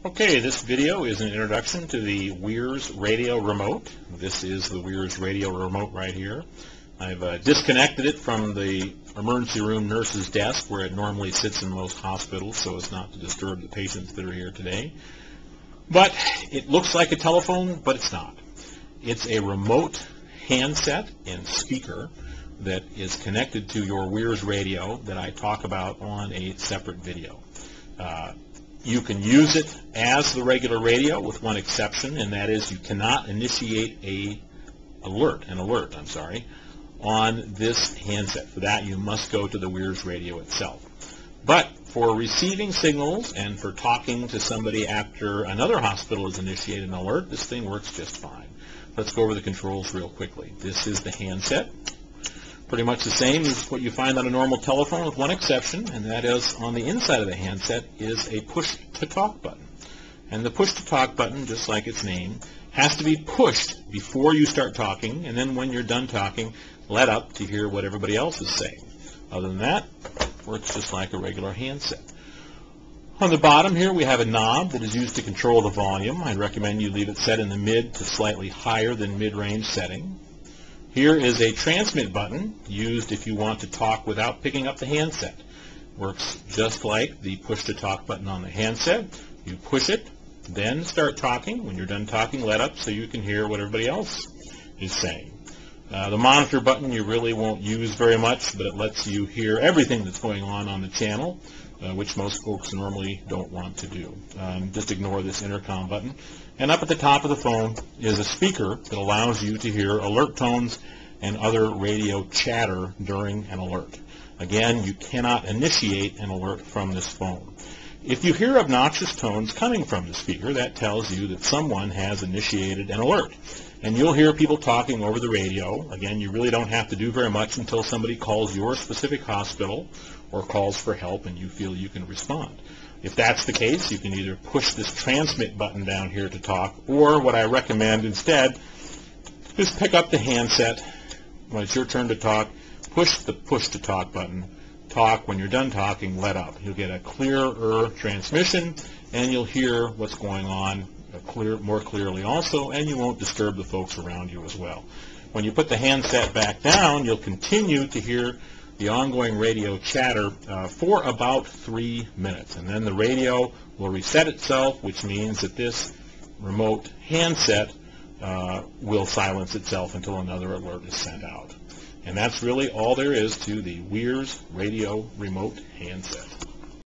Okay, this video is an introduction to the WHEERS radio remote. This is the WHEERS radio remote right here. I've disconnected it from the emergency room nurse's desk where it normally sits in most hospitals so as not to disturb the patients that are here today. But it looks like a telephone, but it's not. It's a remote handset and speaker that is connected to your WHEERS radio that I talk about on a separate video. You can use it as the regular radio with one exception, and that is you cannot initiate an alert on this handset. For that, you must go to the WHEERS radio itself. But for receiving signals and for talking to somebody after another hospital has initiated an alert, this thing works just fine. Let's go over the controls real quickly. This is the handset. Pretty much the same as what you find on a normal telephone with one exception, and that is on the inside of the handset is a push-to-talk button. And the push-to-talk button, just like its name, has to be pushed before you start talking, and then when you're done talking, let up to hear what everybody else is saying. Other than that, it works just like a regular handset. On the bottom here we have a knob that is used to control the volume. I'd recommend you leave it set in the mid to slightly higher than mid-range setting. Here is a transmit button used if you want to talk without picking up the handset. Works just like the push-to-talk button on the handset. You push it, then start talking. When you're done talking, let up so you can hear what everybody else is saying. The monitor button you really won't use very much, but it lets you hear everything that's going on the channel, which most folks normally don't want to do. Just ignore this intercom button. And up at the top of the phone is a speaker that allows you to hear alert tones and other radio chatter during an alert. Again, you cannot initiate an alert from this phone. If you hear obnoxious tones coming from the speaker, that tells you that someone has initiated an alert. And you'll hear people talking over the radio. Again, you really don't have to do very much until somebody calls your specific hospital or calls for help and you feel you can respond. If that's the case, you can either push this transmit button down here to talk, or what I recommend instead is pick up the handset. When it's your turn to talk, push the push-to-talk button. Talk. When you're done talking, let up. You'll get a clearer transmission, and you'll hear what's going on more clearly also, and you won't disturb the folks around you as well. When you put the handset back down, you'll continue to hear the ongoing radio chatter for about 3 minutes, and then the radio will reset itself, which means that this remote handset will silence itself until another alert is sent out. And that's really all there is to the WHEERS radio remote handset.